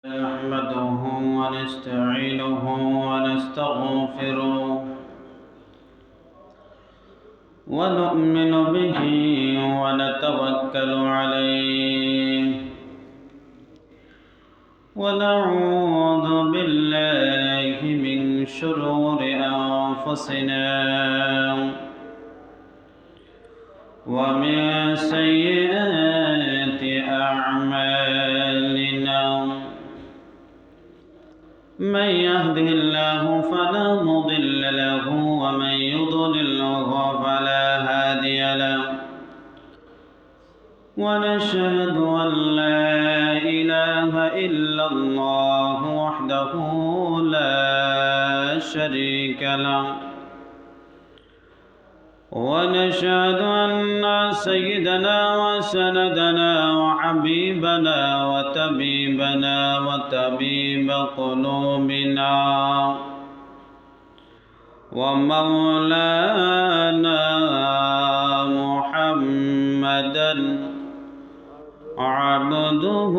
نحمده ونستعينه ونستغفره ونؤمن به ونتوكل عليه ونعوذ بالله من شرور أنفسنا ومن سيئات أعمالنا من يهده الله فلا مضل له ومن يضلله فلا هادي له ونشهد أن لا إله إلا الله وحده لا شريك له ونشهد أن سيدنا وسندنا وحبيبنا وطبيبنا وطبيب قلوبنا ومولانا محمدا عبده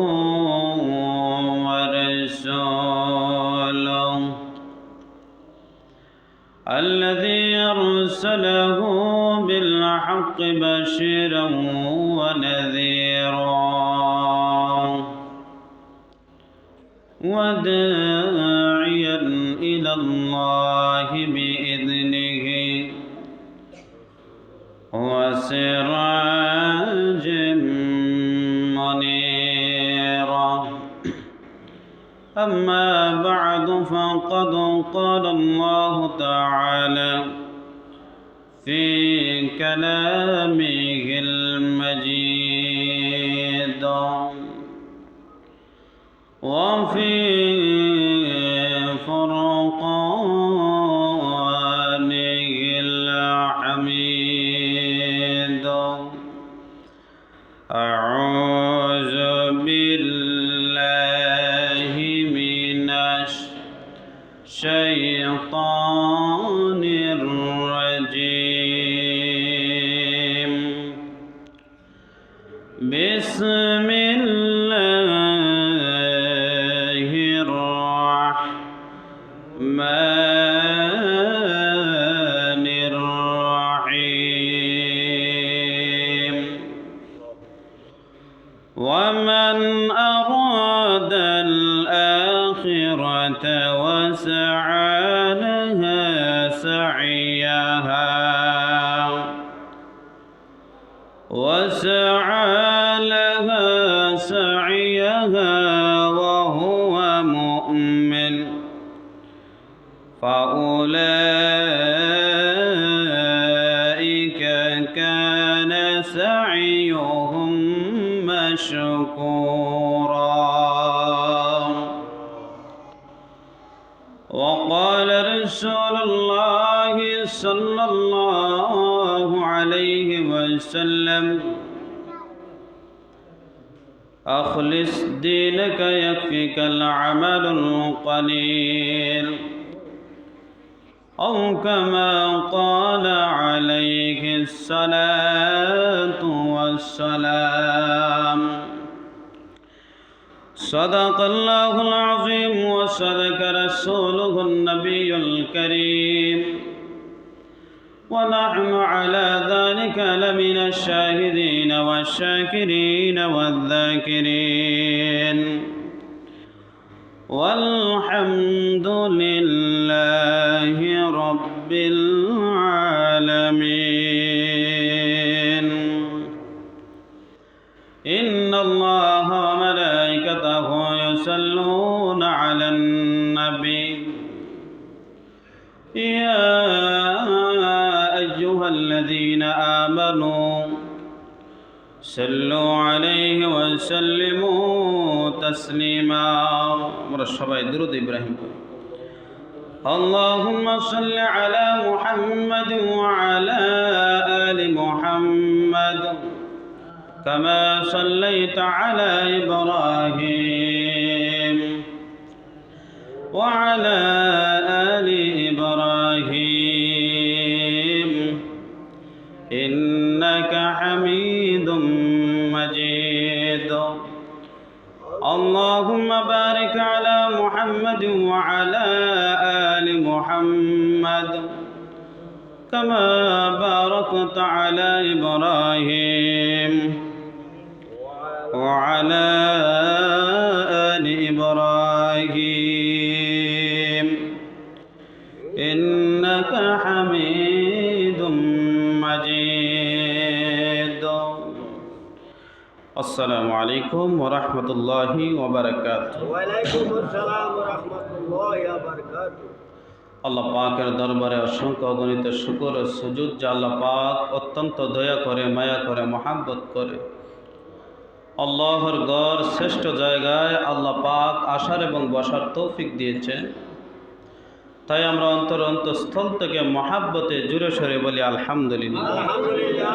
ورسوله الذي أرسله بالحق بشيرا ونذيرا وداعيا إلى الله بإذنه وسراجا منيرا أما بعد فقد قال الله تعالى في كلامه المجيد وفي فرقانه الحميد أعوذ بالله من الشيطان الرجيم بسم الله الرحمن الرحيم ومن أراد الآخرة وسعى لها سعيها وهو مؤمن فأولئك كان سعيهم مشكورا وقال رسول الله صلى الله عليه وسلم أخلص دينك يكفيك العمل القليل أو كما قال عليه الصلاة والسلام صدق الله العظيم وصدق رسوله النبي الكريم ونحن على ذلك لمن الشاهدين والشاكرين والذاكرين والحمد لله رب العالمين إن الله وملائكته يصلون على النبي يا أيها الذين آمنوا صلوا عليه وسلموا تسليما مرحبا درود إبراهيم اللهم صل على محمد وعلى آل محمد كما صليت على إبراهيم وعلى آل إبراهيم إنك حميد مجيد اللهم بارك محمد وعلى آل محمد كما باركت على إبراهيم وعلى آل إبراهيم إنك حميد مجيد السلام عليكم ورحمة الله وبركاته ওয়ালাইকুম আসসালাম ওয়া রাহমাতুল্লাহি ওয়া বারাকাতুহু। আল্লাহ পাকের দরবারে অসংখ্য অগণিত শুকর ও সুজুদ যে আল্লাহ পাক অত্যন্ত দয়া করে, মায়া করে, মহাব্বত করে আল্লাহর গড় শ্রেষ্ঠ জায়গায় আল্লাহ পাক আসার এবং বসার তৌফিক দিয়েছেন। তাই আমরা অন্তঃস্থল থেকে মহাব্বতে জুড়ে সরে বলি আলহামদুলিল্লাহ। আলহামদুলিল্লাহ।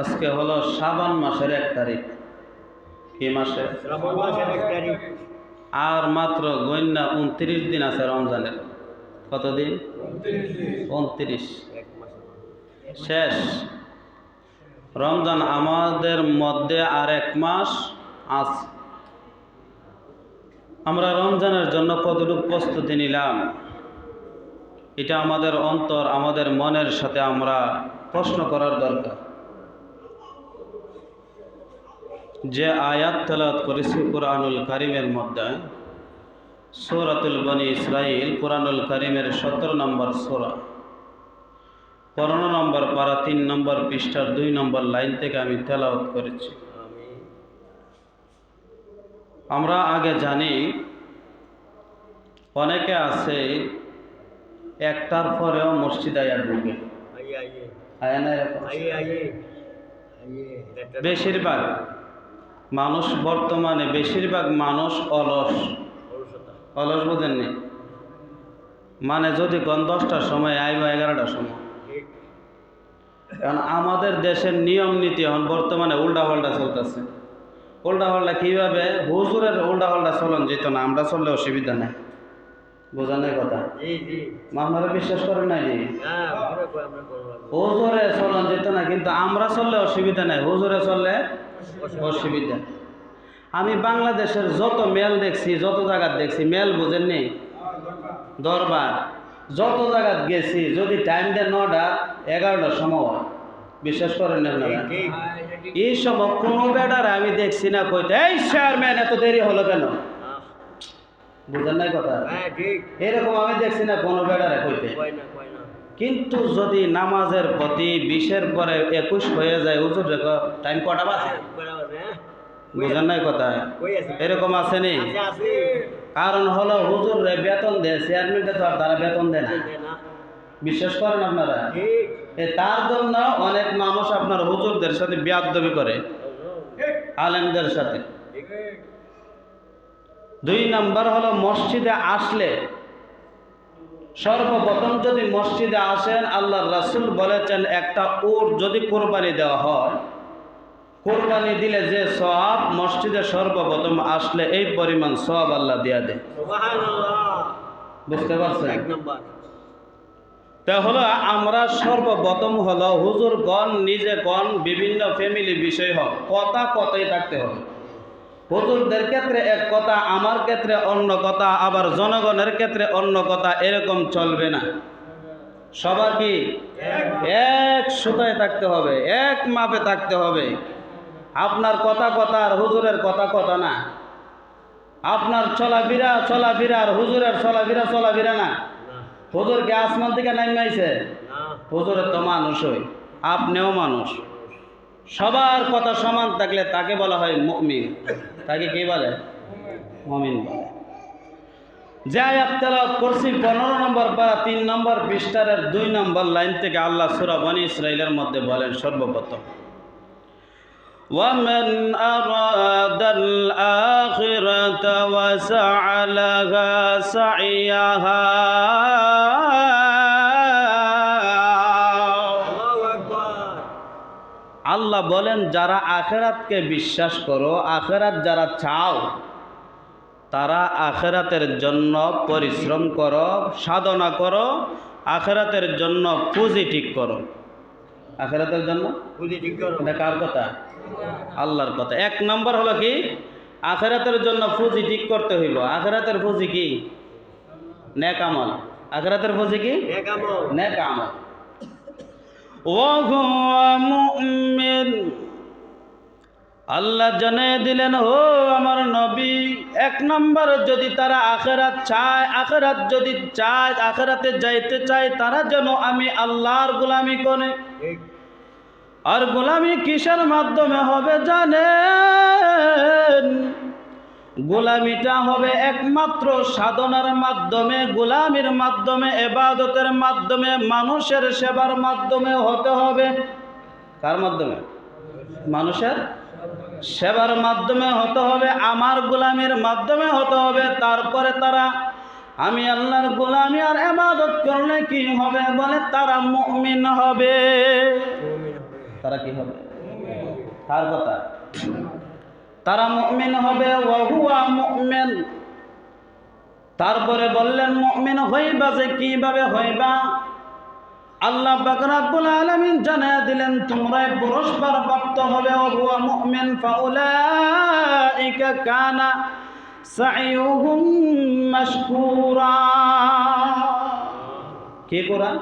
আজকে হলো শাবান মাসের 1 তারিখ। কি মাসে? শ্রাবণ মাসের 1 তারিখ। আর মাত্র গণ্যা 29 দিন আছে রমজানের। কতদিন? 29। এক মাস। শেষ রমজান। আমাদের মধ্যে আর 1 মাস আছে। আমরা রমজানের জন্য কতটুকু প্রস্তুতি নিলাম, এটা আমাদের অন্তর, আমাদের মনের সাথে আমরা প্রশ্ন করার দরকার। যে আয়াত তেলাওয়াত করেছি কুরআনুল কারীমের মধ্যে, সূরাতুল বনী ইসরাইল, কুরআনুল কারীমের 17 নম্বর সূরা, 15 নম্বর পারা, 3 নম্বর পৃষ্ঠার 2 নম্বর লাইন থেকে আমি তেলাওয়াত করেছি। আমরা আগে জানি অনেকে আছে একটার পরেও মসজিদ আয়া ঢুকে, আয়া না এরকম? বেশিরভাগ মানুষ বর্তমানে, বেশিরভাগ মানুষ অলস। অলস বোঝেননি? মানে যদি কোন 10টার সময় আইব, 11টার সময়। কারণ আমাদের দেশের নিয়ম নীতি এখন বর্তমানে উল্টা পাল্টা চলতেছে। উল্টা পাল্টা কীভাবে? হুজুরের উল্টা পাল্টা চলন যেত না, আমরা চললে অসুবিধা নেই। বোঝানোর কথা আপনারা বিশ্বাস করেন নাই? হুজুরে চলন যেত না, কিন্তু আমরা চললে অসুবিধা নেই, হুজুরে চললে অসুবিধা। আমি বাংলাদেশের যত মেল দেখছি, যত জায়গাত দেখছি, মেল বুঝেননি, দরবার যত জায়গাত গেছি, যদি টাইম দেয় 9টা 11টার সময়, বিশ্বাস করেন না? এই সময় কোনো বেড়ার আমি দেখছি না কইতে, এই চেয়ারম্যান এত দেরি হলো কেন? বুঝেন নাই কথা? এরকম আমি দেখছি না কোনো বেড়ারে কইতে। কিন্তু যদি নামাজের প্রতি 20-এর পরে 21 হয়ে যায়, হুজুর টাইম কটা বাজে? বুঝেন নাই কথা? এরকম আছে নি? কারণ হলো হুজুর রে বেতন দেয়, চেয়ারম্যানকে তো আর তারা বেতন দেয় না। বিশ্বাস করেন আপনারা? তার জন্য অনেক মানুষ আপনার হুজুরদের সাথে বেয়াদবি করে, আলেমদের সাথে। 2 নাম্বার হলো মসজিদে আসলে, সর্বপ্রথম যদি মসজিদে আসেন, আল্লাহর রাসূল বলেছেন একটা উট যদি কোরবানি দেওয়া হয়, কোরবানি দিলে যে সওয়াব, মসজিদে সর্বপ্রথম আসলে এই পরিমাণ সওয়াব আল্লাহ দিয়া দেয়। বুঝতে পারছেন? তাহলে আমরা সর্বপ্রথম হলো হুজুরগণ, নিজেগণ, বিভিন্ন ফ্যামিলি বিষয় হোক, কথাই থাকতে হবে। হুজুরদের ক্ষেত্রে এক কথা, আমার ক্ষেত্রে অন্য কথা, আবার জনগণের ক্ষেত্রে অন্য কথা, এরকম চলবে না। সবার কি এক সুতায় থাকতে হবে, এক মাপে থাকতে হবে। আপনার কথা আর হুজুরের কথা না। আপনার চলাফেরা আর হুজুরের চলাফেরা না। হুজুর কি আসমান থেকে নামাইছে? হুজুরের তো মানুষই, আপনিও মানুষ। সবার কথা সমান থাকলে তাকে বলা হয় মুমিন। তাকে কি বলে? মুমিন বলে। যে আয়াত তেলাওয়াত করছি 15 নম্বর পারা, 3 নম্বর পৃষ্ঠার 2 নম্বর লাইন থেকে আল্লাহ সূরা বনী ইসরাইলের মধ্যে বলেন সর্বপ্রথম, وَمَنْ أَرَادَ الْآخِرَةَ وَسَعَى لَهَا سَعْيَهَا আল্লাহ বলেন যারা আখিরাতকে বিশ্বাস করো, আখিরাত যারা চাও, তারা আখিরাতের জন্য পরিশ্রম করো, সাধনা করো, আখিরাতের জন্য পুঁজি ঠিক করো। আখিরাতের জন্য পুঁজি ঠিক করো, এটা কার কথা? আল্লাহর কথা। 1 নম্বর হলো কি? আখেরাতের জন্য পুঁজি ঠিক করতে হইব। আখেরাতের পুঁজি কি? নেক আমল। আখেরাতের পুঁজি কি? নেক আমল। নেক আমল। ওয়া হুয়া মুমিন, আল্লাহ জানিয়ে দিলেন, ও আমার নবী, এক নম্বর যদি তারা আখেরাত চায়, আখেরাত যদি চায়, আখেরাতে যাইতে চায়, তারা যেন আমি আল্লাহর গোলামি করে। ঠিক। আর গোলামি কিসের মাধ্যমে হবে জানেন? গোলামিটা হবে একমাত্র সাধনার মাধ্যমে, গোলামির মাধ্যমে, ইবাদতের মাধ্যমে, মানুষের সেবার মাধ্যমে হতে হবে। কার মাধ্যমে? মানুষের সেবার মাধ্যমে হতে হবে, আমার গোলামির মাধ্যমে হতে হবে। তারপরে তারা আমি আল্লাহর গোলামি আর ইবাদত করলে কি হবে? বলে তারা মুমিন হবে। মুমিন হবে। তারা কি হবে? কার কথা? তারা মুমিন হবে। ওয়া হুয়া মুমিন। তারপরে বললেন মুমিন হইবা যে কিভাবে হইবা? আল্লাহ পাক রব্বুল আলামিন জানিয়ে দিলেন, তোমরাই পুরস্কার প্রাপ্ত হবে। ওয়া হুয়া মুমিন ফাউলাইকা কানা সাইয়ুহুম মাশকুরা। কি কোরআন?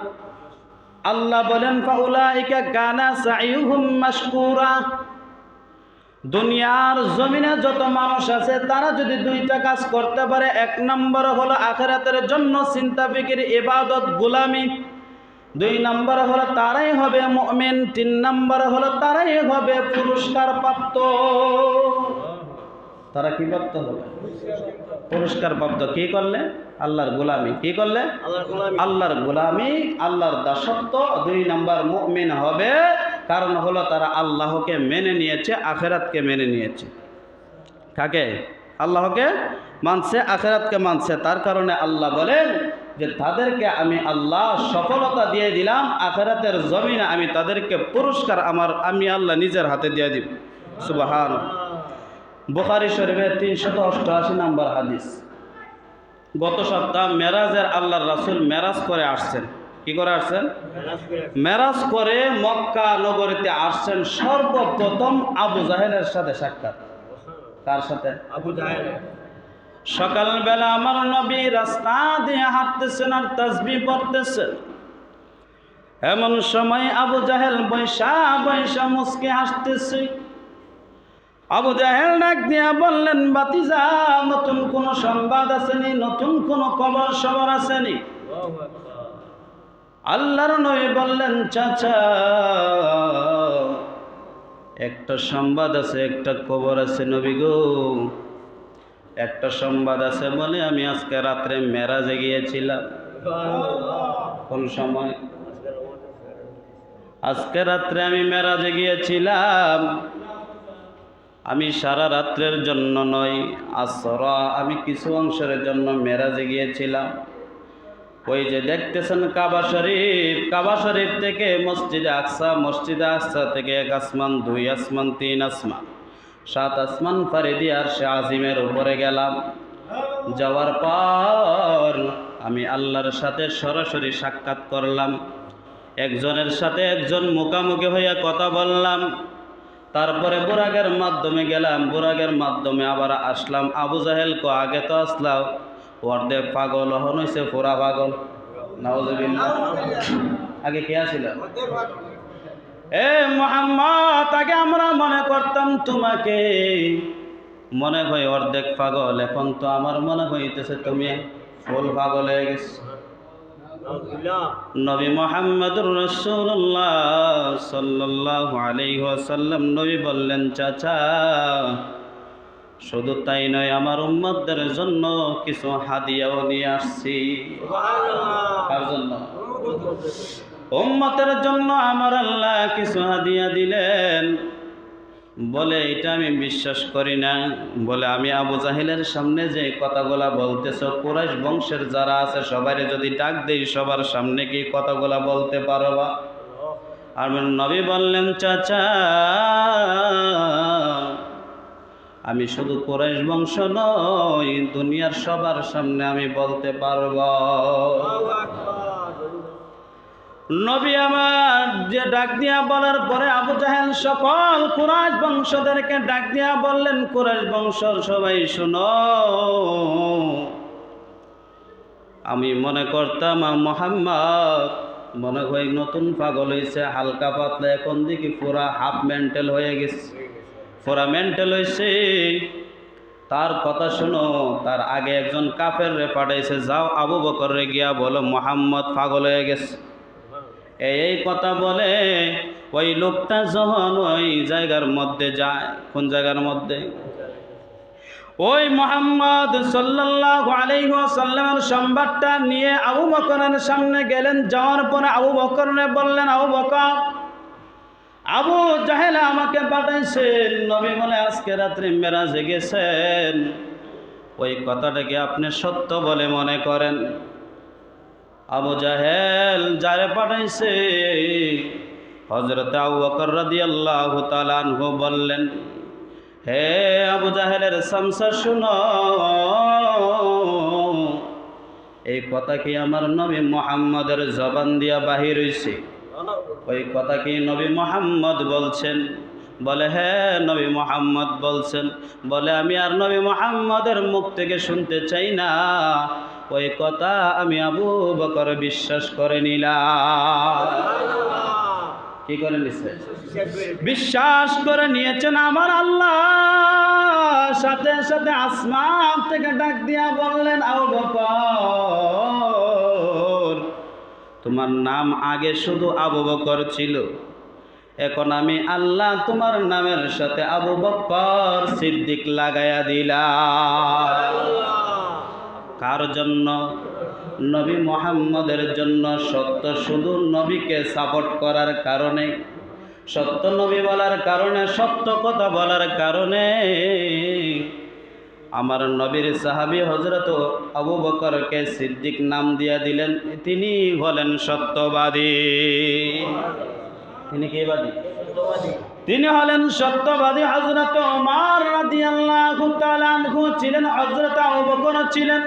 আল্লাহ বলেন ফাউলাইকা কানা সাইয়ুহুম মাশকুরা। দুনিয়ার জমিনে যত মানুষ আছে তারা যদি দুইটা কাজ করতে পারে, এক নম্বর হলো আখিরাতের জন্য চিন্তা ফিকির, ইবাদত, গোলামি। দুই নম্বর হলো তারাই হবে মুমিন। তিন নম্বর হলো তারাই হবে পুরস্কার প্রাপ্ত। তারা কি প্রাপ্ত হবে? পুরস্কার প্রাপ্ত। কি করলে? আল্লাহর গোলামি। কি করলে? আল্লাহর গোলামি। আল্লাহর গোলামি, আল্লাহর দাসত্ব। দুই নম্বর মুমিন হবে, কারণ হলো তারা আল্লাহকে মেনে নিয়েছে, আখেরাতকে মেনে নিয়েছে। কাকে? আল্লাহকে মানছে, আখেরাতকে মানছে। তার কারণে আল্লাহ বলেন যে তাদেরকে আমি আল্লাহ সফলতা দিয়ে দিলাম, আখেরাতের জমিনে আমি তাদেরকে পুরস্কার আমি আল্লাহ নিজের হাতে দিয়ে দিব। সুবহানাল্লাহ। বুখারী শরীফের 388 নম্বর হাদিস। গত সপ্তাহ মেরাজের আল্লাহর রাসূল মেরাজ করে আসছেন। কি করে আসছেন? মেরাজ করে মক্কা নগরীতে আসছেন। সর্বপ্রথম আবু জাহেলের সাথে সাক্ষাৎ। কার সাথে? আবু জাহেল। সকালবেলা আমার নবী রাস্তা দিয়ে হাঁটতেছেন আর তাসবিহ পড়তেছেন। এমন সময় আবু জাহেল বৈশা বৈশা মুস্কি হাসতেছে। আবু জাহেল ডাক দিয়া বললেন, বাতিজা, নতুন কোন সংবাদ আসেনি? নতুন কোন খবর সবর আসেনি? আল্লাহু আকবার। আল্লাহর নবী বললেন, চাচা, একটা সংবাদ আছে, একটা খবর আছে নবী গো। একটা সংবাদ আছে বলে আমি আজকে রাত্রে মেরাজে গিয়েছিলাম। কোন সময়? আজকে রাত্রে আমি মেরাজে গিয়েছিলাম। আমি সারা রাত্রের জন্য নয়, আসরা আমি কিছু অংশের জন্য মেরাজে গিয়েছিলাম। ওই যে দেখতেছেন কাবা শরীফ, কাবা শরীফ থেকে মসজিদে আকসা, মসজিদে আকসা থেকে 1 আসমান, 2 আসমান, 3 আসমান, 7 আসমান পাড়ি দিয়ে আরশে আজিমের উপরে গেলাম। যাওয়ার পর আমি আল্লাহর সাথে সরাসরি সাক্ষাৎ করলাম। একজনের সাথে একজন মুখামুখি হইয়া কথা বললাম। তারপরে বুরাগের মাধ্যমে গেলাম, বুরাগের মাধ্যমে আবার আসলাম। আবু জাহেল কো আগে তো আসলাম, অর্ধেক পাগল, হন হইছে পুরা পাগল। নাউজুবিল্লাহ। আগে কে আছিল? এ মুহাম্মদ, আগে আমরা মনে করতাম তোমাকে মনে হয় অর্ধেক পাগল, এখন তো আমার মনে হইতেছে তুমি ফুল পাগল হয়ে গেছ। নবী মুহাম্মদুর রাসূলুল্লাহ সাল্লাল্লাহু আলাইহি ওয়াসাল্লাম নবী বললেন, চাচা, শুধু তাই নয়, আমার উম্মতদের জন্য কিছু হাদিয়াও নিয়ে আসছি। কার জন্য? উম্মতের জন্য আমার আল্লাহ কিছু হাদিয়া দিলেন। বলে এটা আমি বিশ্বাস করি না। বলে আমি আবু জাহেলের সামনে যে কথাগুলা বলতেছ, কুরাইশ বংশের যারা আছে সবাই যদি ডাক দেই, সবার সামনে কি কথাগুলা বলতে পারবা? আর নবী বললেন, চাচা, আমি শুধু কুরাইশ বংশ নই, দুনিয়ার সবার সামনে আমি বলতে পারব। নবী আমার যে ডাক দিয়া বলার পরে আবু জাহেল সকল কুরাইশ বংশদেরকে ডাক দিয়া বললেন, কুরাইশ বংশর সবাই শুনো, আমি মনে করতাম মুহাম্মদ মনে হয় নতুন পাগল হয়েছে, হালকা পাতলা, এখন দেখি পুরা হাফ মেন্টাল হয়ে গেছে, পুরা মেন্টাল হয়েছে। তার কথা শুনো, তার আগে একজন কাফের রে পাঠাইছে, যাও আবু বকর রে গিয়া বলো মুহাম্মদ পাগল হয়ে গেছে। এই কথা বলে ওই লোকটা যখন ওই জায়গার মধ্যে যায়, কোন জায়গার মধ্যে, ওই মুহাম্মদ সাল্লাল্লাহু আলাইহি ওয়াসাল্লামের সংবাদটা নিয়ে আবু বকরের সামনে গেলেন। যাওয়ার পরে আবু বকরকে বললেন, আবু বকর, আবু জাহেল আমাকে পাঠাইছেন, নবী বলে আজকে রাত্রে মেরাজে গেছেন, ওই কথাটাকে আপনি সত্য বলে মনে করেন? আবু জাহেল যারে পাঠাইছে হযরত আবু বকর রাদিয়াল্লাহু তাআলা আনহু বললেন, হে আবু জাহেলের শামসা শুনো, এই কথা কি আমার নবী মুহাম্মদের জবান দিয়া বাহির হইছে? ওই কথা কি নবী মুহাম্মদ বলছেন? বলে হ্যাঁ নবী মুহাম্মদ বলছেন। বলে আমি আর নবী মুহাম্মদের মুখ থেকে শুনতে চাই না, ওই কথা আমি আবু বকর বিশ্বাস করে নিলাম। কি করে নিছে? বিশ্বাস করে নিয়েছেন আমার আল্লাহ। সাথে সাথে আসমান থেকে ডাক দিয়া বললেন, আবু বকর, তোমার নাম আগে শুধু আবু বকর ছিল, এখন আমি আল্লাহ তোমার নামের সাথে আবু বকর সিদ্দিক লাগায়া দিলাম। কার জন্য? নবী মুহাম্মদের জন্য। সত্য শুধু নবীকে সাপোর্ট করার কারণে, সত্য নবী বলার কারণে, সত্য কথা বলার কারণে আমার নবীর সাহাবী হযরত আবু বকরকে সিদ্দিক নাম দিয়া দিলেন। তিনি হলেন সত্যবাদী। তিনি কি বাদী? তিনি হলেন সত্যবাদী। হযরত ওমর রাদিয়াল্লাহু তাআলা আনহু ছিলেন, হযরত আবু বকর ছিলেন,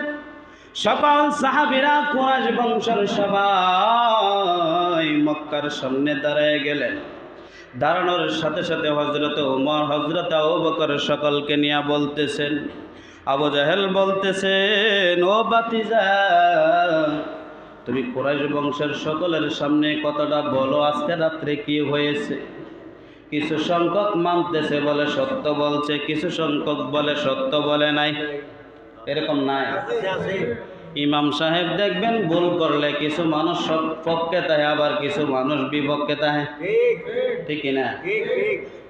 সকল সাহাবীরা কুরাইশ বংশের সবাই মক্কার সামনে দাঁড়ায় গেলেন। দাঁড়ানোর সাথে সাথে হযরত ওমর, হযরত আবু বকর সকলকে নিয়ে বলতেছেন, আবু জাহেল বলতেছেন, ও বাতিজা, তুমি কুরাইশ বংশের সকলের সামনে কথাটা বলো, আজকে রাত্রে কি হয়েছে? কিছু সংখ্যক মানতেছে, বলে সত্য বলছে, কিছু সংখ্যক বলে সত্য বলে নাই। এরকম নাই? ইমাম সাহেব দেখবেন ভুল করলে কিছু মানুষ সব পক্ষে থাকে, আবার কিছু মানুষ বিপক্ষে থাকে, ঠিক না?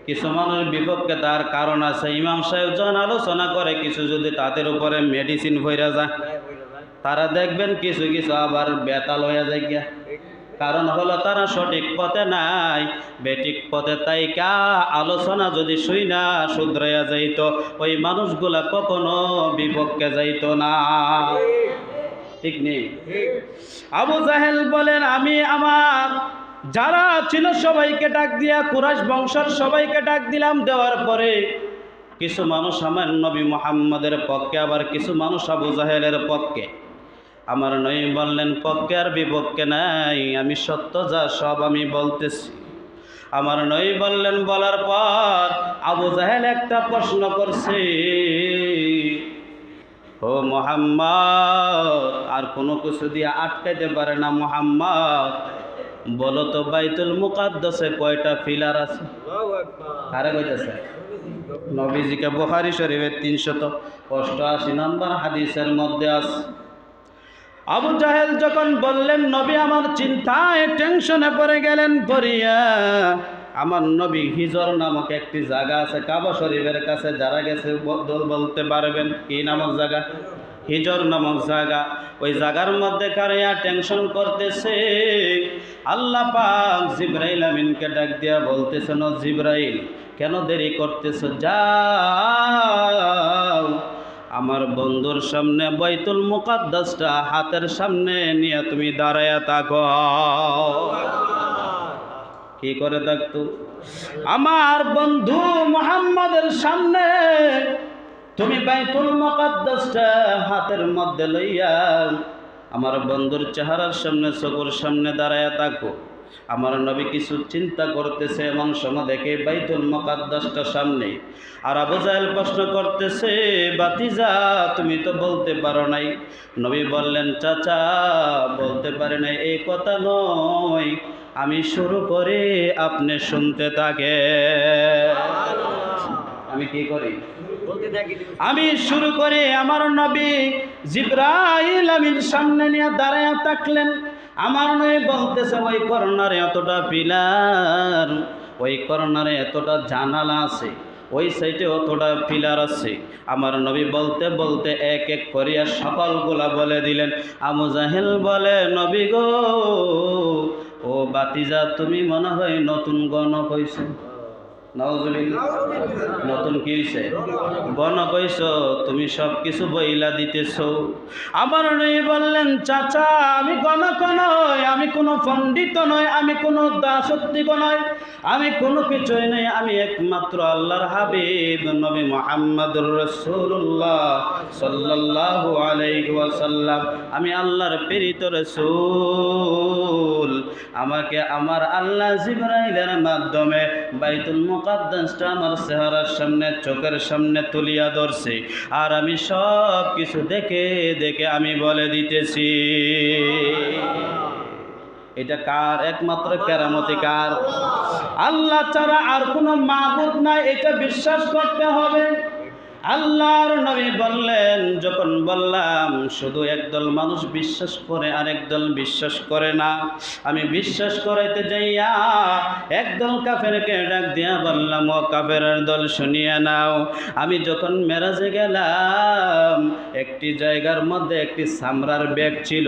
কিছু মানুষ বিপক্ষে, তার কারণ আছে। ইমাম সাহেব যখন আলোচনা করে, কিছু যদি তাদের উপরে মেডিসিন ভইরা যায়, তারা দেখবেন কিছু কিছু আবার বেতাল হয়ে যায় গিয়া। কারণ হলো তারা সঠিক পথে নাই, বেঠিক পথে। তাই কা আলোচনা যদি শুই না শুধরাইয়া যাইত, ওই মানুষগুলা কখনো বিপক্ষে যাইত না, ঠিক নেই? আবু জাহেল বলেন, আমি আমার যারা ছিল সবাইকে ডাক দিয়া, কুরাইশ বংশের সবাইকে ডাক দিলাম। দেওয়ার পরে কিছু মানুষ আমার নবী মুহাম্মদের পক্ষে, আবার কিছু মানুষ আবু জাহেলের পক্ষে। আমার নবী বললেন, পক্ষে আর বিপক্ষে নাই, আমি সত্য যা সব আমি বলতেছি। আমার নবী বললেন, বলার পর আবু জাহেল একটা প্রশ্ন করছে, ও মুহাম্মদ, আর কোনো কিছু দিয়ে আটকাইতে পারে না মুহাম্মদ, বলো তো বাইতুল মুকাদ্দাসে কয়টা পিলার আছে? কারে কইতেছে? নবীজিকে। বুখারী শরীফের 388 নম্বর হাদিসের মধ্যে আছে। আবু জাহেল যখন বললেন, নবী আমার চিন্তায় টেনশনে পড়ে গেলেন। পড়িয়া আমার নবী হিজর নামক একটি জায়গা আছে কাবা শরীফের কাছে, যারা গেছে বলতে পারবেন কি নামক জায়গা? হিজর নামক জায়গা। ওই জায়গার মধ্যে কারিয়া টেনশন করতেছে। আল্লাহ পাক জিবরাইল আমিনকে ডাক দিয়া বলতেছেন, ও জিবরাইল, কেন দেরি করতেছো? যাও আমার বন্ধুর সামনে বাইতুল মুকাদ্দাসটা হাতের সামনে নিয়ে তুমি দাঁড়ায়া থাকো। কি করে থাকতো? আমার বন্ধু মুহাম্মাদের সামনে তুমি বাইতুল মুকাদ্দাসটা হাতের মধ্যে লইয়া আমার বন্ধুর চেহারার সামনে, চোখের সামনে দাঁড়ায় থাকো। আমার নবী কিছু চিন্তা করতেছে, এমন সময় দেখে বাইতুল মুকাদ্দাসটা সামনে। আর আবু জাহেল প্রশ্ন করতেছে, বাতিজা তুমি তো বলতে পারো নাই। নবী বললেন, চাচা বলতে পারি নাই এই কথা নয়, আমি শুরু করে আপনি শুনতে থাকে। আমি কি করি? বলতে থাকি। আমি শুরু করে আমার নবী জিবরাইল আমিন সামনে নিয়ে দাঁড়ায় থাকলেন। আমার নবী বলতেছে, ওই কর্নারে এতটা পিলার, ওই কর্নারে এতটা জানালা আছে, ওই সাইডে অতটা পিলার আছে। আমার নবী বলতে বলতে এক এক করিয়া সকলগুলা বলে দিলেন। আবু জাহেল বলে, নবী গো, ও বাতিজা তুমি মনে হয় নতুন গণক হইছো। নাউজুবিল্লাহ। নতুন কি হইছে? গণক হইছ, তুমি সব কিছু বইলা দিতেছ। আমার নবী বললেন, চাচা আমি গণক নই, আমি কোনো পণ্ডিত নই, আমি কোনো দাসত্বিক নই, আমি কোনো কিছুই নই, আমি একমাত্র আল্লাহর হাবিব নবী মুহাম্মদুর রাসূলুল্লাহ সাল্লাল্লাহু আলাইহি ওয়াসাল্লাম। আমি আল্লাহর প্রেরিত রাসূল। আমাকে আমার আল্লাহ জিবরাইলের মাধ্যমে বাইতুল মুকাদ্দাসটা আমার চেহারার সামনে, চোখের সামনে তুলিয়া ধরছে। আর আমি সব কিছু দেখে দেখে আমি বলে দিতেছি। এটা কার? একমাত্র কেরামতি কার? আল্লাহ ছাড়া আর কোনো মাবুদ নাই, এটা বিশ্বাস করতে হবে। আল্লাহর নবী বললেন, যখন বললাম শুধু একদল মানুষ বিশ্বাস করে আর একদল বিশ্বাস করে না, আমি বিশ্বাস করাইতে যাইয়া একদল কাফেরকে ডাক দিয়া বললাম, ও কাফেরের দল শুনিয়ে নাও, আমি যখন মেরাজে গেলাম একটি জায়গার মধ্যে একটি চামড়ার ব্যাগ ছিল,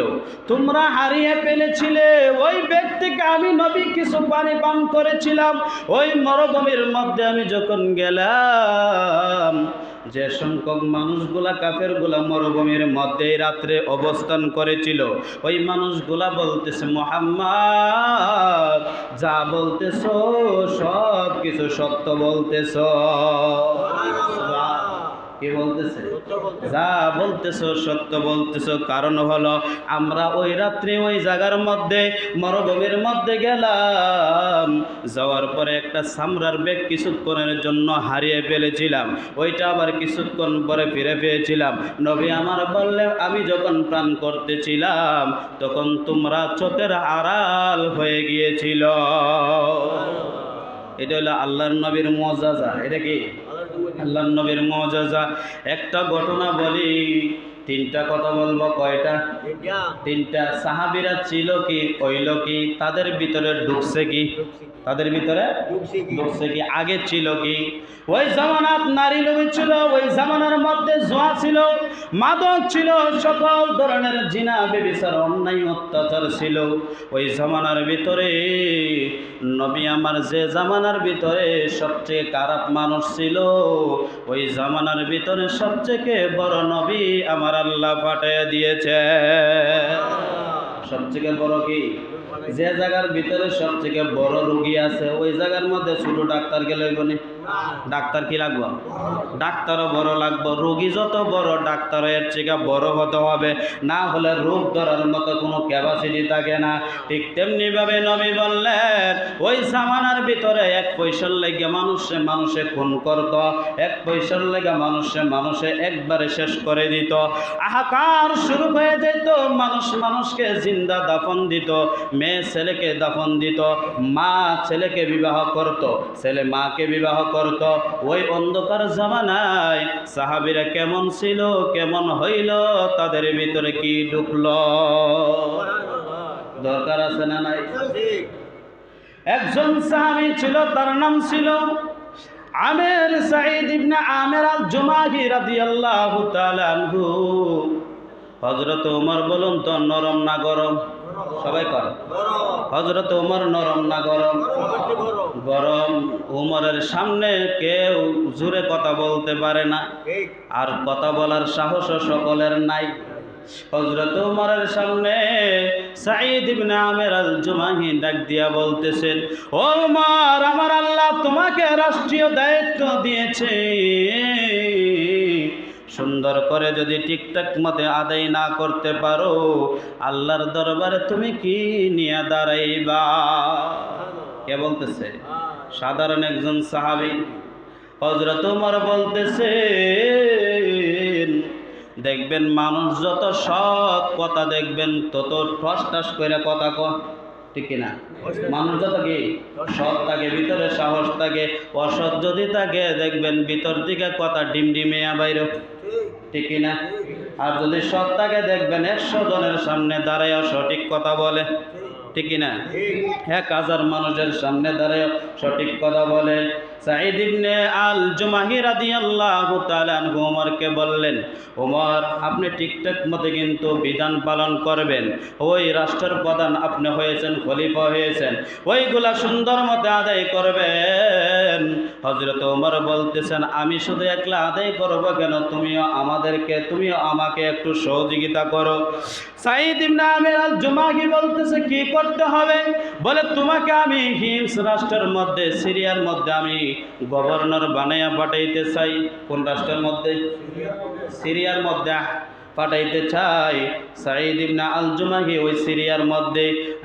তোমরা হারিয়ে ফেলেছিলে। ওই ব্যাগ থেকে আমি নবী কিছু পানি পান করেছিলাম। ওই মরুভূমির মধ্যে আমি যখন গেলাম, যে সংখ্যক মানুষগুলা কাফেরগুলা মরুভূমির মধ্যে রাত্রে অবস্থান করেছিল, ওই মানুষগুলা বলতেছে, মুহাম্মদ যা বলতেছো সব কিছু সত্য বলতেছো। কি বলতেছে? যা বলতেছো সত্য বলতেছো। কারণ হলো আমরা ওই রাত্রে ওই জায়গার মধ্যে মরুভূমির মধ্যে গেলাম, যাওয়ার পরে একটা চামড়ার ব্যাগ কিছুক্ষণের জন্য হারিয়ে ফেলেছিলাম, ওইটা আবার কিছুক্ষণ পরে ফিরে পেয়েছিলাম। নবী আমার বললেন, আমি যখন প্রাণ করতেছিলাম তখন তোমরা চোখের আড়াল হয়ে গিয়েছিল। এটা হলো আল্লাহর নবীর মুআজিজা। এটা কি? আল্লাহর নবীর মুআজিজা। একটা ঘটনা বলি, তিনটা কথা বলবো। কয়টা? তিনটা। সাহাবীরা ছিল কি, হইল কি, তাদের ভিতরে ঢুকছে কি, তাদের ভিতরে ঢুকছে কি, আগে ছিল কি? ওই জামানাত নারী লোভী ছিল, ওই জামানার মধ্যে জুয়া ছিল, মাদক ছিল, সকল ধরনের জিনা ব্যভিচার অন্যায় অত্যাচার ছিল। ওই জামানার ভিতরে নবী আমার যে জামানার ভিতরে সবচেয়ে খারাপ মানুষ ছিল, ওই জামানার ভিতরে সবচেয়ে বড় নবী আমার আল্লাহ পাঠিয়ে দিয়েছে। সবচেয়ে বড় কি? যে জায়গার ভিতরে সবচেয়ে বড় রোগী আছে, ওই জায়গার মধ্যে ছোট ডাক্তার গেলে বলি, ডাক্তার কি লাগবো? ডাক্তারও বড় লাগবো। রোগী যত বড়, ডাক্তার এর থেকে বড় হতে হবে, না হলে রোগ ধরার মতো কোনো ক্যাপাসিটি থাকে না। ঠিক তেমনি ভাবে নবী বললেন, ওই জামানার ভিতরে এক পয়সার লেগে মানুষে খুন করত, এক পয়সার লেগে মানুষে একবারে শেষ করে দিত, হাহাকার শুরু হয়ে যেত। মানুষকে জিন্দা দাফন দিত, মেয়ে ছেলেকে দাফন দিত, মা ছেলেকে বিবাহ করত, ছেলে মাকে বিবাহ করত। ওই অন্ধকার জামানায় সাহাবীরা কেমন ছিল, কেমন হইল, তাদের ভিতরে কি ঢুকলো, দরকার আছে না নাই? একজন সাহাবী ছিল, তার নাম ছিল আমের, সাঈদ ইবনে আমের আল জুমাহি রাদিয়াল্লাহু তাআলা আনহু। হযরত ওমর বলুন তো, নরম না গরম? সবাই করে। হযরত ওমর নরম না গরম? গরম। ওমরের সামনে কেউ জোরে কথা বলতে পারে না, আর কথা বলার সাহসও সকলের নাই। হযরত ওমরের সামনে সাঈদ ইবনে আমের আল জুমাহি ডাক দিয়া বলতেছেন, ও ওমর, আমার আল্লাহ তোমাকে রাষ্ট্রীয় দায়িত্ব দিয়েছে, সুন্দর করে যদি ঠিকঠাক মতে আদায় না করতে পারো, আল্লাহর দরবারে তুমি কি নিয়ে দাঁড়াইবা? কে বলতেছে? সাধারণ একজন সাহাবী হযরত ওমর বলতেছেন, দেখবেন মানুষ যত সৎ কথা দেখবেন তত ঠস ঠাস করে কথা কয়, ঠিক কিনা? মানুষ যত কি সৎ থাকে, ভিতরে সাহস থাকে, অসৎ যদি থাকে দেখবেন ভিতর থেকে কথা ডিমডিমিয়া বাইর, ঠিক কিনা? আর যদি সৎ থাকে দেখবেন 100 জনের সামনে দাঁড়ায় সঠিক কথা বলে, ঠিক কিনা? 1000 মানুষের সামনে দাঁড়ায় সঠিক কথা বলে। সাঈদ ইবনে আল জুমাহি রাদিয়াল্লাহু তাআলা আনহু ওমরকে বললেন, ওমর আপনি ঠিকঠাক মতে কিন্তু বিধান পালন করবেন, ওই রাষ্ট্রের প্রধান আপনি হয়েছেন, খলিফা হয়েছেন, ওইগুলা সুন্দর মতে আদায় করবেন। হযরত ওমর বলতেছেন, আমি শুধু একলা আদায় করব কেন, তুমিও আমাকে একটু সহযোগিতা করো। সাঈদ ইবনে আমির আল জুমাহি বলতেছে, কি করতে হবে? বলে, তোমাকে আমি হিমস রাষ্ট্রের মধ্যে, সিরিয়ার মধ্যে আমি গভর্নর বানাইয়া পাঠাইতে চাই। কোন রাষ্ট্রের মধ্যে? সিরিয়ার মধ্যে পাঠাইতে চাই। সাঈদ ইবনে আল জুমাহি ওই সিরিয়ার মধ্যে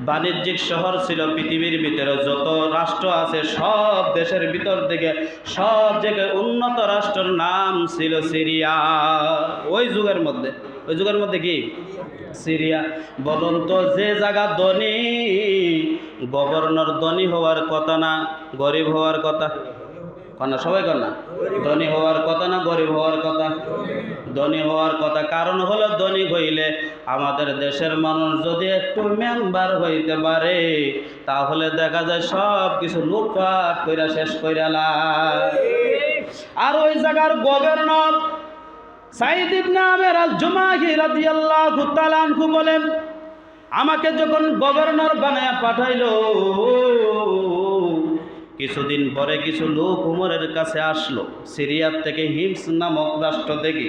বাণিজ্যিক শহর ছিল, পৃথিবীর ভিতরে যত রাষ্ট্র আছে সব দেশের ভিতর থেকে সব জায়গায় উন্নত রাষ্ট্রের নাম ছিল সিরিয়া। ওই যুগের মধ্যে কি সিরিয়া? বলুন তো, যে জায়গা ধনী, গভর্নর ধনী হওয়ার কথা না গরিব হওয়ার কথা? কন্যা সবাই কন্যা, ধনী হওয়ার কথা না গরিব হওয়ার কথা? ধনী হওয়ার কথা। কারণ হলো, ধনী হইলে আমাদের দেশের মানুষ যদি একটু মেম্বার হইতে পারে, তাহলে দেখা যায় সব কিছু লুটপাট কইরা শেষ কইরা লাই। আর ওই জায়গার গভর্নর সাঈদ ইবনে আমির আল জুমাহি রাদিয়াল্লাহু তাআলা আনহু বলেন, আমাকে যখন গভর্নর বানায়া পাঠাইলো, কিছুদিন পরে কিছু লোক উমরের কাছে আসলো। সিরিয়ার থেকে, হিমস নামক রাষ্ট্র থেকে,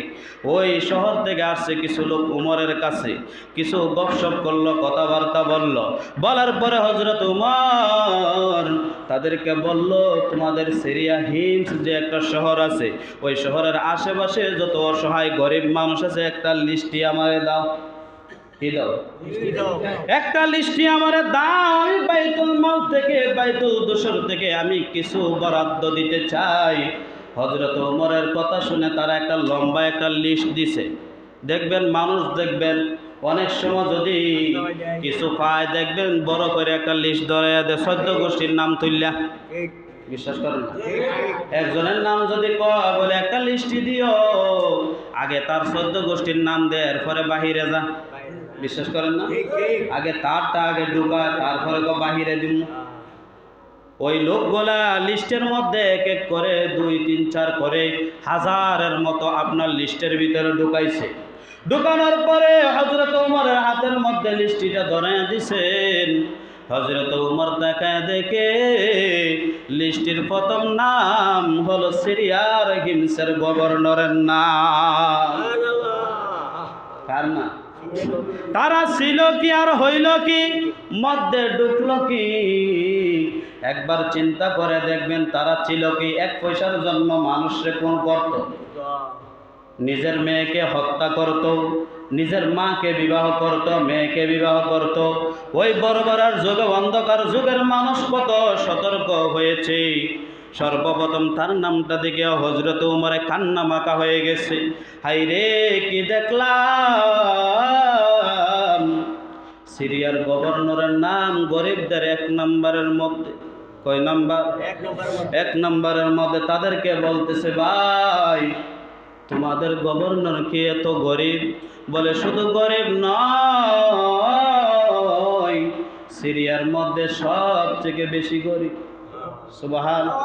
ওই শহর থেকে আসছে কিছু লোক উমরের কাছে, কিছু গপসপ করলো, কথাবার্তা বলল। বলার পরে হযরত উমর তাদেরকে বলল, তোমাদের সিরিয়া হিমস যে একটা শহর আছে, ওই শহরের আশেপাশে যত অসহায় গরিব মানুষ আছে, একটা লিস্টি আমারে দাও। কি দাও? একটা লিস্টি আমারে দাও। আমি বাইতুল মাল থেকে, বাইতুল দুসর থেকে আমি কিছু বরাদ্দ দিতে চাই। হযরত ওমরের কথা শুনে তারা একটা লম্বা একটা লিস্ট দিছে। দেখবেন মানুষ, দেখবেন অনেক সময় যদি কিছু পায়, দেখবেন বড় করে একটা লিস্ট ধরে দেয়, 14 গোষ্ঠীর নাম তুললা। বিশ্বাস করেন না? একজনের নাম যদি কয়, বলে একটা লিস্টি দিও, আগে তার 14 গোষ্ঠীর নাম দেয়, এরপরে বাহিরে যা। বিশ্বাস করেন না? আগে তারটা আগে ঢুকায়, তারপরে তো বাহিরে দিন। ওই লোকগুলা লিস্টের মধ্যে এক এক করে 2, 3, 4 করে হাজারের মতো আপনার লিস্টের ভিতরে ঢুকাইছে। ঢুকানোর পরে হযরত ওমরের হাতের মধ্যে লিস্টিটা ধরাইয়া দিছেন। হযরত ওমর তাকায় দেখে লিস্টির প্রথম নাম হলো সিরিয়ার হিমসের গভর্নরের নাম। কার না? তারা ছিল কি আর হইল কি, মধ্যে ঢুকলো কি? একবার চিন্তা করে দেখবেন তারা ছিল কি? 1 পয়সার জন্য মানুষরে কোন করত? নিজের মেয়েকে হত্যা করত, নিজের মাকে বিবাহ করত, মেয়েকে বিবাহ করত। ওই বর্বরার যুগে, অন্ধকার যুগের মানুষ কত সতর্ক হয়েছে। সর্বপ্রথম তার নামটা দেখে হযরত ওমরে কান্না মাখা হয়ে গেছে। হাই রে, কি দেখলাম! সিরিয়ার গভর্নরের নাম গরিবদের 1 নম্বরের মধ্যে। কয় নাম্বার? 1 নম্বরের মধ্যে। তাদেরকে বলতেছে, ভাই তোমাদের গভর্নর কি এত গরিব? বলে, শুধু গরিব নয়, সিরিয়ার মধ্যে সবথেকে বেশি গরিব। সুবহানাল্লাহ।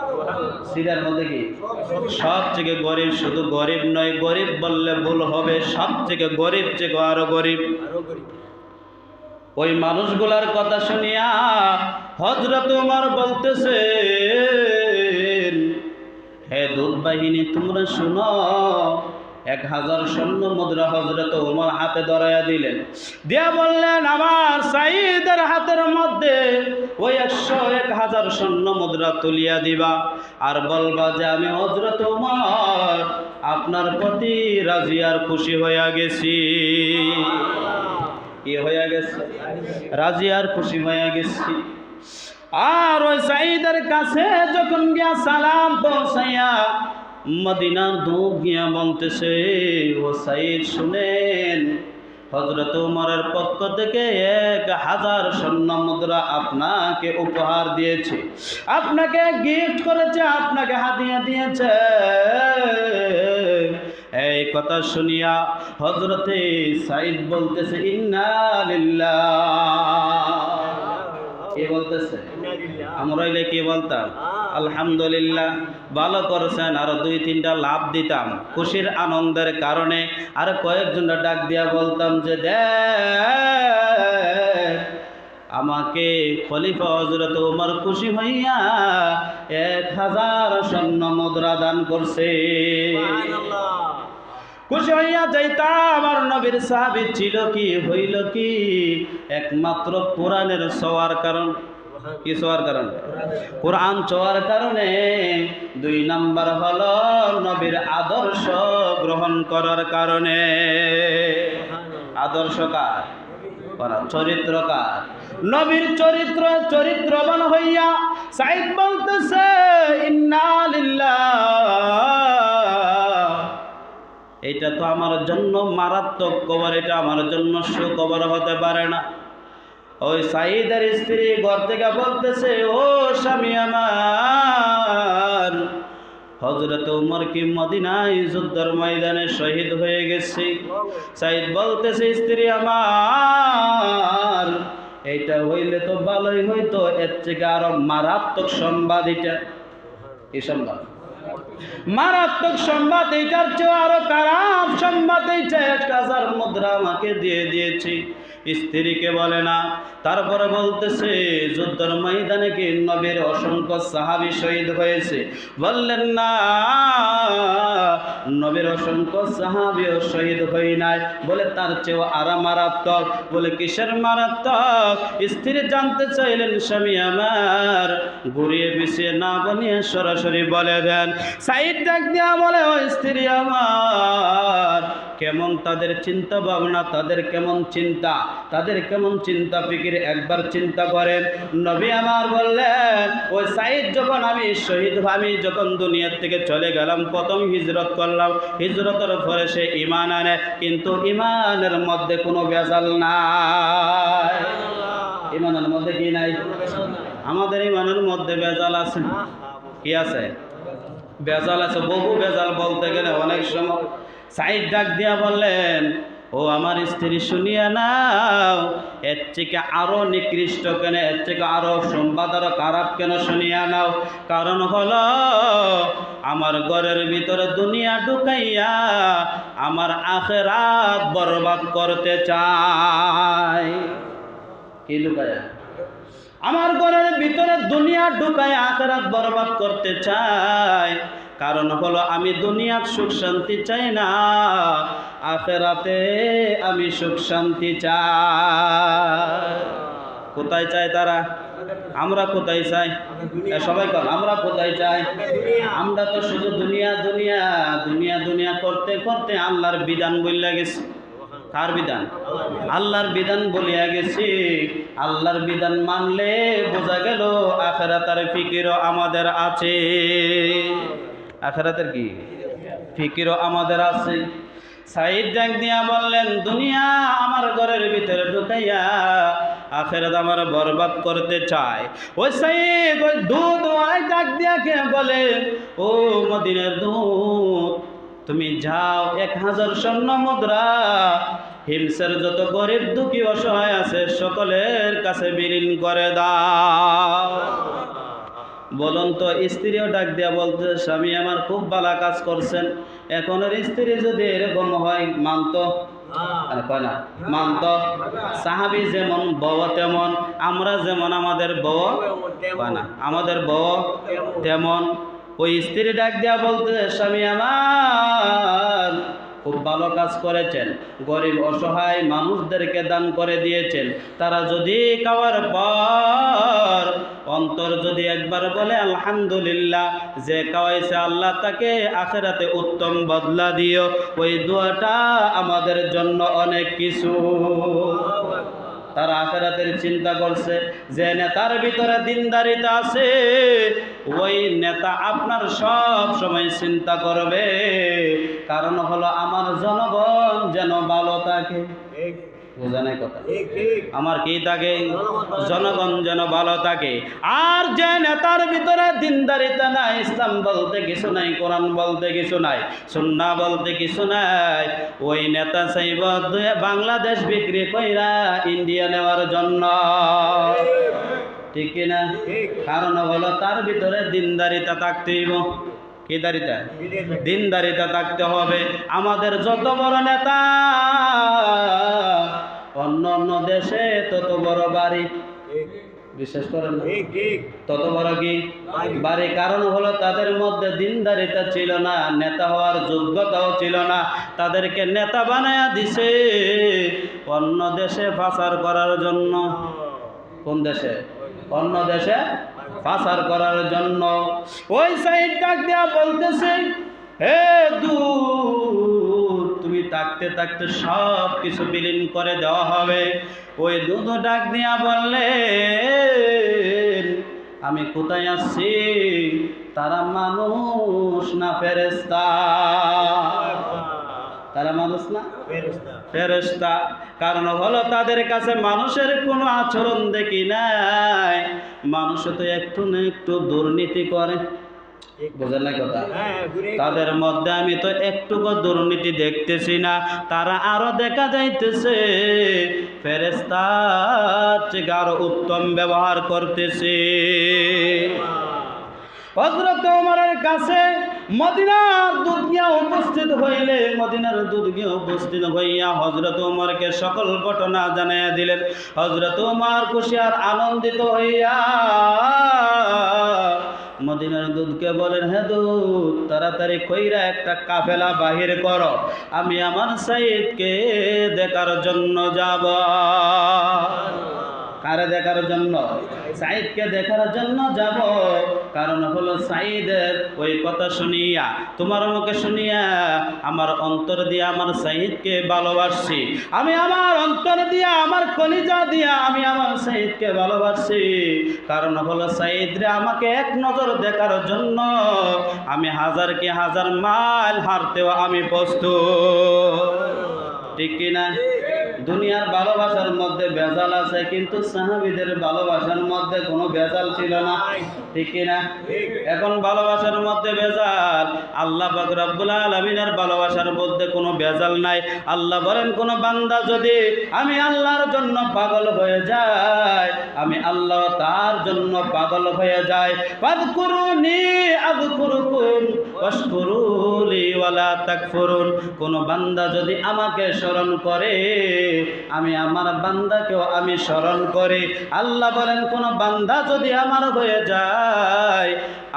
সিরিয়ার মধ্যে কি সবথেকে গরিব? শুধু গরিব নয়, গরিব বললে ভুল হবে, সবথেকে গরিব থেকে আরো গরিব। ওই মানুষগুলার কথা শুনিয়া হযরত ওমর বলতেছেন, হে দূত বাহিনী তোমরা শুনো, 1000 স্বর্ণ মুদ্রা হযরত ওমর হাতে ধরাইয়া দিলেন, দিয়া বললেন আমার সাঈদের হাতের মধ্যে ওই 1000 স্বর্ণ মুদ্রা তুলিয়া দিবা আর বলবা যে আমি হযরত ওমর আপনার প্রতি রাজি আর খুশি হইয়া গেছি। কি হইয়া গেছে? রাজি আর খুশি হইয়া গেছি। আর ওই সাঈদের কাছে যখন গিয়া সালাম পৌঁছাইয়া মদিনার দূত গিয়া বলতেছে, ও সাঈদ শুনেন, হযরত ওমরের পক্ষ থেকে 1000 স্বর্ণ মুদ্রা আপনাকে উপহার দিয়েছে, আপনাকে গিফট করেছে, আপনাকে হাদিয়া দিয়েছে। এই কথা শুনিয়া হযরতে সাঈদ বলতেছে ইন্না লিল্লাহ। কি বলতেছে? আমরা হইলে কি বলতাম? আলহামদুলিল্লাহ। ভালো করছেন, আরো 2-3টা লাভ দিতাম খুশির আনন্দের কারণে। আর কয়েকজনটা ডাক দিয়া বলতাম যে দেখ আমাকে খলিফা হযরত ওমর খুশি হইয়া 1000 স্বর্ণ মুদ্রা দান করছে। খুশি হইয়া যাইতাম। আর নবীর সাহাবী ছিল কি, হইল কি, একমাত্র কোরআনের ছোঁয়ার কারণ। কি ছোঁয়ার কারণ? কোরআন ছোঁয়ার কারণে। 2 নাম্বার হলো নবীর আদর্শ গ্রহণ করার কারণে। আদর্শ কার? চরিত্রকার। নবীর চরিত্রবান হইয়া সাঈদ বলতেছে ইন্না লিল্লাহ। এটা তো আমার জন্য মারাত্মক খবর, এটা আমার জন্য সুখবর হতে পারে না। ওই সাঈদের স্ত্রী ঘর থেকে বলতেছে, ও স্বামী আমার, হযরত ওমর কি মদিনায় যুদ্ধের ময়দানে শহীদ হয়ে গেছে। সাঈদ বলতেছে, স্ত্রী আমার, এইটা হইলে তো ভালোই হইতো, এর থেকে আরো মারাত্মক সংবাদ এটা। এই সংবাদ মারাত্মক সংবাদ, এইটার চেয়ে আরো খারাপ সংবাদ এইটা। 1000 মুদ্রা আমাকে দিয়ে দিয়েছি। স্ত্রীকে বলে না। তারপরে বলতেছে যুদ্ধের ময়দানে কি নবীর অসংখ্য সাহাবী শহীদ হয়েছে? বললেন না, নবীর অসংখ্য সাহাবীও শহীদ হই নাই। বলে তার চেয়েও আরো মারাত্মক। বলে কিসের মারাত্মক? স্ত্রী জানতে চাইলেন, স্বামী আমার, ঘুরিয়ে পিছিয়ে না বলিয়ে সরাসরি বলে দেন। সাঈদ ডাক দিয়া বলে, ও স্ত্রী আমার, কেমন তাদের চিন্তা ভাবনা, তাদের কেমন চিন্তা, তাদের কেমন চিন্তা ফিকির একবার চিন্তা করেন। নবী আমার বললেন, ওই সাঈদ যখন আমি যখন দুনিয়ার থেকে চলে গেলাম, প্রথম হিজরত করলাম, হিজরতের পরে সে ঈমান আনে, কিন্তু ঈমানের মধ্যে কোনো ভেজাল নাই। ঈমানের মধ্যে কি নাই? আমাদের ঈমানের মধ্যে ভেজাল আছে। কি আছে? ভেজাল আছে, বহু ভেজাল। বলতে গেলে অনেক সময়। সাঈদ ডাক দিয়া বললেন, ও আমার স্ত্রী শুনিয়া নাও, এর থেকে আরো নিকৃষ্ট কেন, এর থেকে আরো সংবাদ আরো খারাপ কেন শুনিয়া নাও। কারণ হলো আমার ঘরের ভিতরে দুনিয়া ঢুকাইয়া আমার আখিরাত বরবাদ করতে চায়। কি লুকায়া? আমার ঘরের ভিতরে দুনিয়া ঢুকায় আখিরাত বরবাদ করতে চায়। কারণ হলো আমি দুনিয়ার সুখ শান্তি চাই না, আখিরাতে আমি সুখ শান্তি চাই। কোথায় চায় তারা? আমরা কোথায় চাই? সবাই কর, আমরা কোথায় চাই? আমরা তো শুধু দুনিয়া দুনিয়া দুনিয়া দুনিয়া করতে করতে আল্লাহর বিধান বইলা গেছি। কার বিধান? আল্লাহর বিধান বলিয়া গেছি। আল্লাহর বিধান মানলে বোঝা গেল আখিরাতের ফিকিরও আমাদের আছে। আখিরাতের কি ফিকিরও আমাদের আছে। সাঈদ ডাক দিয়া বললেন, দুনিয়া আমার ঘরের ভিতরে ঢুকাইয়া আখিরাত আমার বরবাদ করতে চায়। ওই সাঈদ ওই দুধ ওই ডাক দিয়া কে বলে, ও মদিনার দুধ, তুমি যাও 1000 স্বর্ণ মুদ্রা হিমসের যত গরিব দুঃখী অসহায় আছে সকলের কাছে বিলীন করে দাও। বলুন তো, স্ত্রীও ডাক দিয়া বলতে, স্বামী আমার খুব ভালো কাজ করছেন। এখনের স্ত্রী যদি এরকম হয় মানতো? কয় না, মানতো। সাহাবী যেমন বউ তেমন, আমরা যেমন আমাদের বউ, কয় না, আমাদের বউ তেমন। ওই স্ত্রী ডাক দিয়া বলতে, স্বামী আমার খুব ভালো কাজ করেছেন, গরিব অসহায় মানুষদেরকে দান করে দিয়েছেন। তারা যদি খাওয়ার পর অন্তর যদি একবার বলে আলহামদুলিল্লাহ, যে খাওয়াইছে আল্লাহ তাকে আখিরাতে উত্তম বদলা দিও, ওই দোয়াটা আমাদের জন্য অনেক কিছু। তারা আখিরাতের চিন্তা করছে। যে নেতার ভিতরে দিনদারিতা আছে, ওই নেতা আপনার সব সময় চিন্তা করবে, কারণ হলো আমার জনগণ যেন ভালো থাকে। ঠিক বোঝা নাই কথা? ঠিক ঠিক আমার কি থাকে? জনগণ যেন ভালো থাকে। আর যে নেতার ভিতরে দিনদারিতা নাই, ইসলাম বলতে কিছু নাই, কোরআন বলতে কিছু নাই, সুন্নাহ বলতে কিছু নাই, ওই নেতা চাইব বাংলাদেশ বিক্রি কইরা ইন্ডিয়া নেওয়ার জন্য। ঠিক কিনা? ঠিক কারণ হলো তার ভিতরে দিনদারিতা থাকতে হইব। কি দারিতা? দিনদারিতা থাকতে হবে। আমাদের যত বড় নেতা অন্য অন্য দেশে তত বড় বাড়ি, ঠিক বিশ্বাস করেন না? ঠিক ঠিক তত বড় কি বাড়ি? কারণ হলো তাদের মধ্যে দিনদারিতা ছিল না, নেতা হওয়ার যোগ্যতাও ছিল না। তাদেরকে নেতা বানায়া দিছে অন্য দেশে পাচার করার জন্য। কোন দেশে? অন্য দেশে পাচার করার জন্য। ওই সাইড ডাক দেয়া বলতেছে, হে দুধ, তুমি থাকতে থাকতে সব কিছু বিলীন করে দেওয়া হবে। ওই দুধ ডাক দিয়া বললেন, আমি কোথায় আসছি? তারা মানুষ না ফেরেশতা? তারা মানুষ না ফেরেশতা ফেরেশতা। কারণ হলো তাদের কাছে মানুষের কোনো আচরণ দেখি নাই। মানুষ তো একটু না একটু দুর্নীতি করে। বোঝেন না কথা? হ্যাঁ ঘুরে তাদের মধ্যে আমি তো একটুকু দুর্নীতি দেখতেছি না। তারা আরো দেখা যাইতেছে ফেরেশতার থেকে আরো উত্তম ব্যবহার করতেছে। হযরত ওমরের কাছে মদিনার দুধ গিয়া উপস্থিত হইলে, মদিনার দুধ গিয়া উপস্থিত হইয়া হযরত ওমরকে সকল ঘটনা জানাইয়া দিলেন। হযরত ওমর খুশি আর আনন্দিত হইয়া মদিনার দুধকে বলেন, হে দুধ, তাড়াতাড়ি কইরা একটা কাফেলা বাহির করো, আমি আমার সাইদকে দেখার জন্য যাব। কারে দেখার জন্য? সাইদকে দেখার জন্য যাব। কারণ হলো সাইদের ওই কথা শুনিয়া, তোমার মুখে শুনিয়া আমার অন্তর দিয়া আমার সাইদকে ভালোবাসছি। আমি আমার অন্তর দিয়া, আমার কলিজা দিয়া আমি আমার সাইদকে ভালোবাসছি। কারণ হলো সাইদরে আমাকে এক নজর দেখার জন্য আমি হাজার কি হাজার মাইল হাঁটতেও আমি প্রস্তুত। ঠিক কিনা? দুনিয়ার ভালোবাসার মধ্যে ভেজাল আছে, কিন্তু সাহাবীদের ভালোবাসার মধ্যে কোনো ভেজাল ছিল না। ঠিক কিনা? এখন ভালোবাসার মধ্যে ভেজাল। আল্লাহ পাক রব্বুল আলামিনের ভালোবাসার মধ্যে কোনো ভেজাল নাই। আল্লাহ বলেন, কোন বান্দা যদি আমি আল্লাহর জন্য পাগল হয়ে যায়, আমি আল্লাহ তার জন্য পাগল হয়ে যায়। ফাযকুরুনি আযকুরুকুম ওয়াশকুরুলি ওয়ালা তাকফুরুন। কোন বান্দা যদি আমাকে স্মরণ করে, আমি আমার বান্দাকেও আমি স্মরণ করি। আল্লাহ বলেন, কোন বান্দা যদি আমার হয়ে যায়,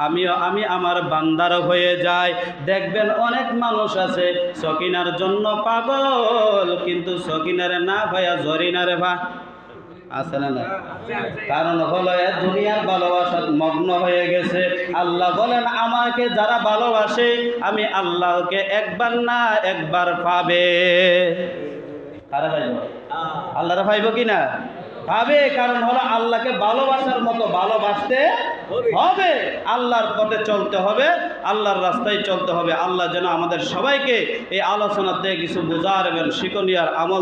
আমি আমার বান্দার হয়ে যাই। দেখবেন অনেক মানুষ আছে সকিনার জন্য পাগল, কিন্তু সকিনারে না ভাইয়া জরিনারে ভা আছে না না? কারণ হলো এ দুনিয়ার ভালোবাসার মগ্ন হয়ে গেছে। আল্লাহ বলেন, আমাকে যারা ভালোবাসে আমি আল্লাহকে একবার না একবার পাবে। কারা পাইব? আল্লাহরা পাইব কি না? পাবে। কারণ হলো আল্লাহকে ভালোবাসার মতো ভালোবাসতে হবে, আল্লাহর পথে চলতে হবে, আল্লাহর রাস্তায় চলতে হবে। আল্লাহ যেন আমাদের সবাইকে এই আলোচনাতে কিছু বুঝার এবং শিক্ষণীয় আমল